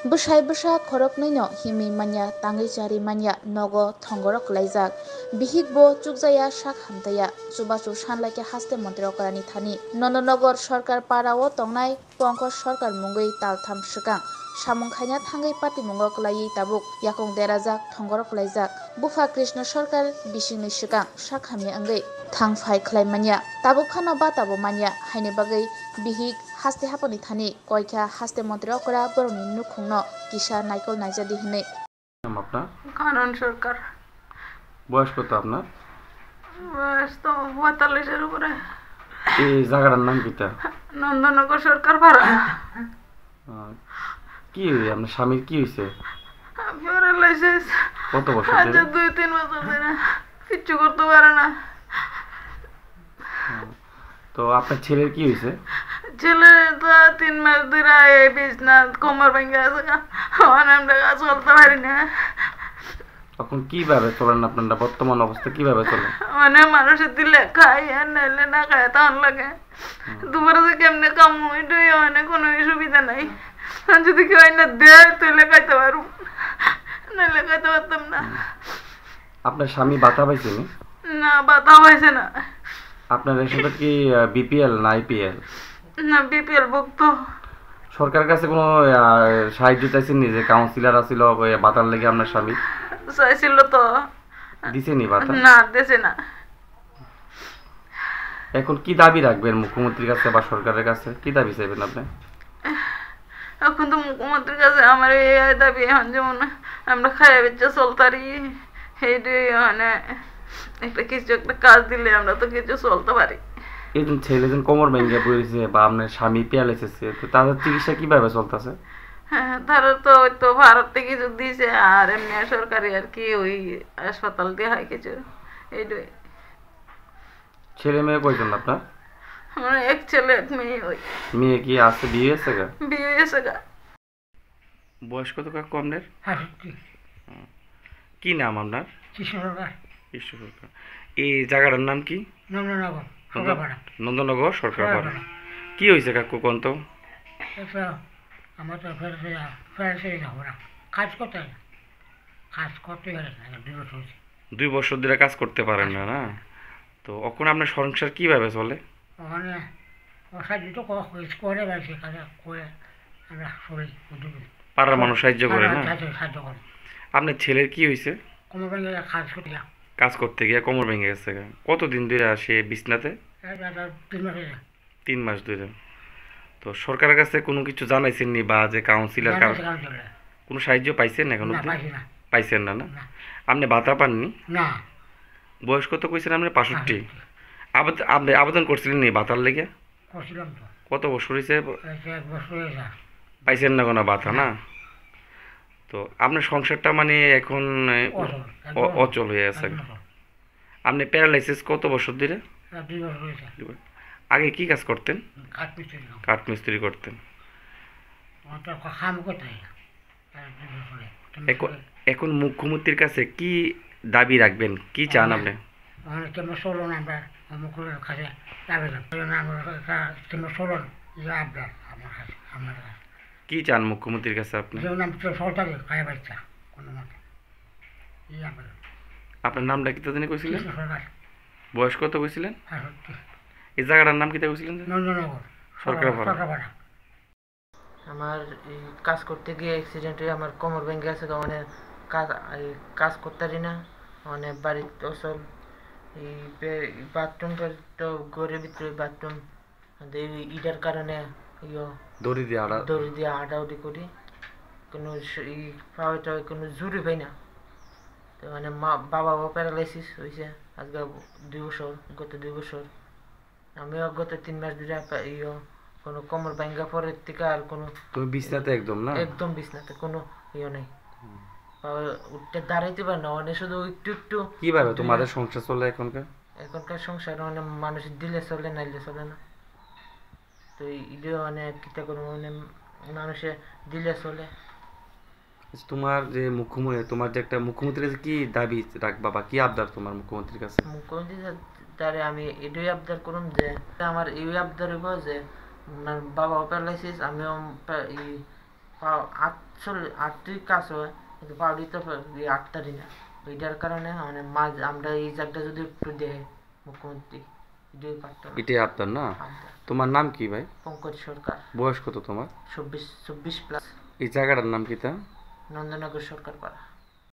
Busai busa khorok no himi manya tangi chari manya nogo thongorok laijak bihik bo chukjaya sak hamtaya chubachu sanlaike haste mantri okorani thani nononogor sarkar parao tongnai pongkos sarkar mungoi taltham swkang samung khaina thangai pati mungo klai tabuk yakung derajak thongorok laijak bufa krishna sarkar bisingni swkang sak hamni angai thangphai khlai manya tabuk phano ba tabo manya haini bagai bihik haste hapani thani koikha haste mantri okora boroni nukhungno কিসা নাইকল নাইজাদি হিনে আপনার কানন সরকার বয়স কত আপনার? বয়স তো ৪৫-এর উপরে। এই জায়গাটার নাম কিটা? নন্দনগর সরকার পাড়া। কি আপনার স্বামীর কি হয়েছে? প্যারালাইসিস। কত বছর আজ ধরে? ২-৩ বছর ধরে কিচ্ছু করতে পারে না। তো আপনার ছেলের কি হয়েছে? ছেলে তো ৩ মাস ধরে এই বিছনা কোমর ভেঙে আছে, আমরা কাজ করতে পারি না। এখন কিভাবে চলেন আপনারা? বর্তমান অবস্থা কিভাবে চলেন? মানে মানুষের দিলে খাই আর নাইলে না খায় তখন লাগে। দুপুরে যে কেমনে কাম ওইটাই মানে কোনো সুবিধা নাই। যদি কেউ না দেয় তাহলে খাইতে পারব, নাইলে খাইতে পারতাম না। আপনার স্বামী ভাতা পাইছেন? না, ভাতা হয়েছে না। আপনার রেশনটা কি বিপিএল না আইপিএল? না, বিপিএল ভুক্ত। সরকারের কাছে কোনো সাহায্য চাইছেন নি? যে কাউন্সিলর আছিল ভাতার লেগে আপনার স্বামী চাইছিল তো, দিছেনি ভাতা? না দেশে না। এখন কি দাবি রাখবেন মুখ্যমন্ত্রীর কাছে বা সরকারের কাছে? কি দাবি চাইবেন আপনি? এখন তো মুখ্যমন্ত্রীর কাছে আমার এই দাবি, এখন যেমন আমরা খাইয়া বেচে চলতারি, সেইটাই মানে একটা কিছু একটা কাজ দিলে আমরা তো কিছু চলতে পারি। এই যে ছেলেজন কোমর ভেঙে পড়েছে বা আপনার স্বামী প্যারালাইসিস, তো তাদের চিকিৎসা কিভাবে চলতেছে? হ্যাঁ, তারা তো ওই তো ভারত থেকে কিছু দিয়েছে, আর এমনি সরকারি আর কি ওই হাসপাতাল দিয়ে হয় কিছু, এইটাই। ছেলে মেয়ে কয়জন আপনার? মানে এক ছেলে এক মেয়ে। ওই মেয়ে কি আছে, বিয়ে হয়েছে গা? বিয়ে হয়েছে গা। বয়স কত কাকু আপনার? কি নাম আপনার? কৃষ্ণ সরকার। এই জায়গাটার নাম কি? নন্দনগর সরকারপাড়া। কি হয়েছে কাকু কোন তো? আমার তো যাবো না, কাজ করতে হয় না, কাজ করতে পারে না, 2 বছর হয়েছে। 2 বছর ধরে কাজ করতে পারেন না? না, তো এখন আপনার সংসার কিভাবে চলে? ওখানে সাহায্য তো করে বেড়াচ্ছি, কাজে করে আমরা সবাই পাড়ার মানুষ সাহায্য করে না? সাহায্য করে। আপনার ছেলের কি হয়েছে? কোমর ভেঙে কাজ করতে গেলাম, কাজ করতে গিয়ে কোমর ভেঙে গেছে। কতদিন ধরে আসে বিছনাতে? 3 মাস হয়েছে। 3 মাস ধরে। তো সরকারের কাছে কোনো কিছু জানাইছেন নি বা যে কাউন্সিলর কোনো সাহায্য পাইছেন এখন অবধি? পাইছেন না? না, আপনি ভাতা পাননি? না। বয়স কত কইছেন আপনি? 65। আপনি আবেদন করছিলেন নি ভাতার লেগে? করছিলাম তো। কত বছর হয়েছে? 1 বছর হয়েছে। পাইছেন না কোনো ভাতা? না। তো আপনার সংসারটা মানে এখন অচল হয়ে আছে। আপনি প্যারালাইসিস কত বছর ধরে? 2 বছর হয়েছে। আগে কি কাজ করতেন? কাঠমিস্ত্রি কাঠমিস্ত্রি করতেন। এখন মুখ্যমন্ত্রীর কাছে কি দাবি রাখবেন? কি চান আপনি? কি চান মুখ্যমন্ত্রীর কাছে আপনি? আপনার নামটা কি জানি কইছিলেন? বয়স কত কইছিলেন? এই জায়গাটার নাম কি কইছিলেন? নন্দনগর সরকারপাড়া। আমার এই কাজ করতে গিয়ে অ্যাক্সিডেন্ট হয়ে আমার কোমর ভেঙে গেছে, মানে কাজ করতে পারি না, মানে বাড়িতে অসল। এই বাথরুমটা তো ঘরের ভিতরে বাথরুম, ইটার কারণে দড়ি দিয়ে হাঁটাউটি করি, কোনো পাওয়াটা কোনো জুড়ি পাই না। তো মানে বাবাও প্যারালাইসিস হয়েছে আজকে 2 বছর, গত 2 বছর। আমিও গত 3 মাস ধরে কোনো কোমর ভাঙ্গা পরের থেকে আর কোনো। তুমি বিছনাতে একদম? না, একদম বিছনাতে, কোনো নেই, উঠতে দাঁড়াইতে পারে না, মানে শুধু একটু একটু। কিভাবে তোমাদের সংসার চলে এখনকার সংসার? মানে মানুষ দিলে চলে, নাইলে চলে না। তো এটা মানে কিতা করবো, মানে মানুষে দিলে চলে। তোমার যে মুখ্যমন্ত্রী, তোমার যে একটা মুখ্যমন্ত্রীর কাছে কি দাবি রাখবা বা কি আবদার তোমার মুখ্যমন্ত্রীর কাছে? মুখ্যমন্ত্রী তারে আমি এটাই আবদার করুন যে আমার এই আবদার হইব যে বাবাও প্যারালাইসিস, আমিও আটটি কাজ হয় কিন্তু পাউডি তো আটটারই না। এটার কারণে মানে মাঝ আমরা এই জায়গাটা যদি একটু দেখে মুখ্যমন্ত্রী এটাই পারতো না। এটাই আপনার না? আমাদের তোমার নাম কি ভাই? পঙ্কজ সরকার, বয়স কত তোমার? 24 প্লাস। এই জায়গাটার নাম কি তা? নন্দনগর সরকার পাড়া।